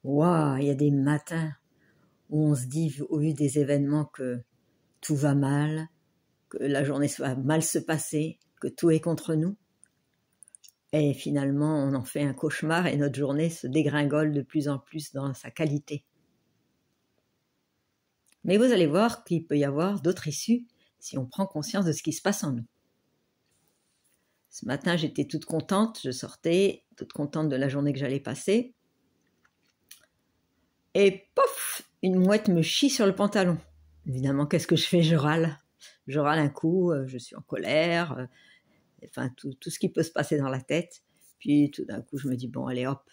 Waouh, il y a des matins où on se dit, au vu des événements, que tout va mal, que la journée va mal se passer, que tout est contre nous. Et finalement, on en fait un cauchemar et notre journée se dégringole de plus en plus dans sa qualité. Mais vous allez voir qu'il peut y avoir d'autres issues si on prend conscience de ce qui se passe en nous. Ce matin, j'étais toute contente, je sortais, toute contente de la journée que j'allais passer. Et pof, une mouette me chie sur le pantalon. Évidemment, qu'est-ce que je fais? Je râle. Je râle un coup, je suis en colère, enfin tout ce qui peut se passer dans la tête. Puis tout d'un coup, je me dis, bon, allez hop,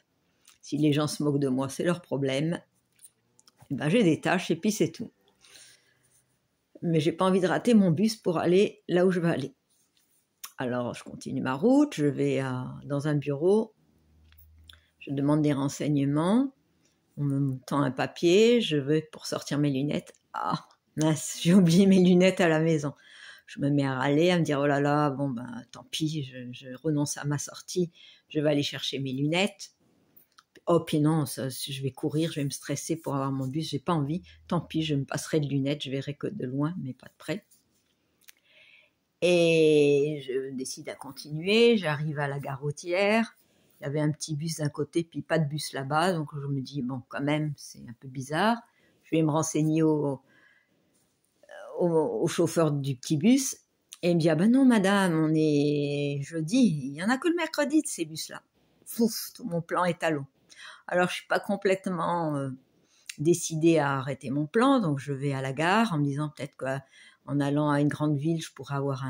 si les gens se moquent de moi, c'est leur problème. Et ben, j'ai des tâches et puis c'est tout. Mais j'ai pas envie de rater mon bus pour aller là où je veux aller. Alors, je continue ma route, je vais dans un bureau, je demande des renseignements, on me tend un papier, je vais pour sortir mes lunettes. Ah, mince, j'ai oublié mes lunettes à la maison. Je me mets à râler, à me dire, oh là là, bon ben tant pis, je renonce à ma sortie, je vais aller chercher mes lunettes. Oh puis non, je vais courir, je vais me stresser pour avoir mon bus, j'ai pas envie, tant pis, je me passerai de lunettes, je verrai que de loin, mais pas de près. Et je décide à continuer, j'arrive à la gare routière, il y avait un petit bus d'un côté, puis pas de bus là-bas, donc je me dis, bon, quand même, c'est un peu bizarre. Je vais me renseigner au chauffeur du petit bus, et il me dit, ah ben non, madame, on est jeudi, il n'y en a que le mercredi de ces bus-là. Fouf, tout mon plan est à l'eau. Alors, je suis pas complètement décidée à arrêter mon plan, donc je vais à la gare en me disant peut-être qu'en allant à une grande ville, je pourrais avoir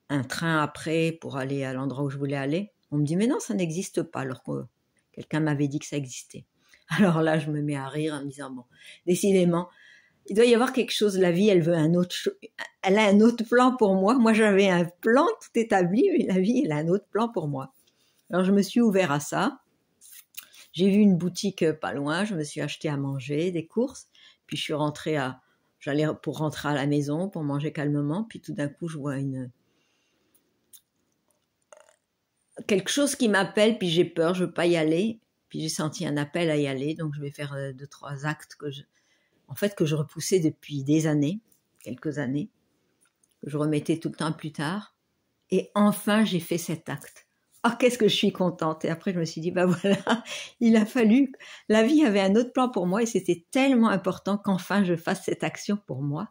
un train après pour aller à l'endroit où je voulais aller. On me dit, mais non, ça n'existe pas, alors que quelqu'un m'avait dit que ça existait. Alors là, je me mets à rire en me disant, bon, décidément, il doit y avoir quelque chose, la vie, elle a un autre plan pour moi. Moi, j'avais un plan tout établi, mais la vie, elle a un autre plan pour moi. Alors, je me suis ouvert à ça. J'ai vu une boutique pas loin, je me suis acheté à manger, des courses, puis je suis rentrée j'allais pour rentrer à la maison, pour manger calmement, puis tout d'un coup, je vois quelque chose qui m'appelle, puis j'ai peur, je veux pas y aller, puis j'ai senti un appel à y aller, donc je vais faire 2-3 actes que je repoussais depuis des années, quelques années, que je remettais tout le temps plus tard, et enfin, j'ai fait cet acte. Ah, qu'est-ce que je suis contente. Et après, je me suis dit, bah voilà, il a fallu, la vie avait un autre plan pour moi et c'était tellement important qu'enfin je fasse cette action pour moi.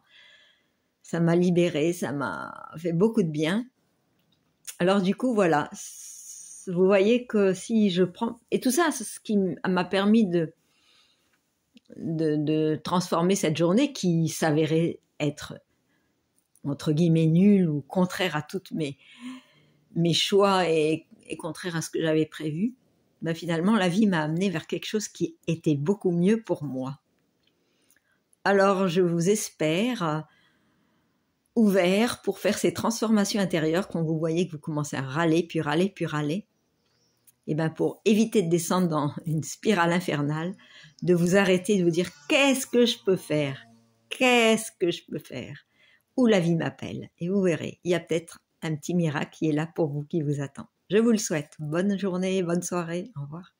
Ça m'a libérée, ça m'a fait beaucoup de bien. Alors du coup, voilà, vous voyez que si je prends... Et tout ça, c'est ce qui m'a permis de transformer cette journée qui s'avérait être, entre guillemets, nulle ou contraire à toutes mes choix et contraire à ce que j'avais prévu, ben finalement, la vie m'a amené vers quelque chose qui était beaucoup mieux pour moi. Alors, je vous espère ouvert pour faire ces transformations intérieures quand vous voyez que vous commencez à râler, puis râler, puis râler. Et ben pour éviter de descendre dans une spirale infernale, de vous arrêter, de vous dire qu'est-ce que je peux faire? Qu'est-ce que je peux faire? Où la vie m'appelle. Et vous verrez, il y a peut-être un petit miracle qui est là pour vous, qui vous attend. Je vous le souhaite. Bonne journée, bonne soirée. Au revoir.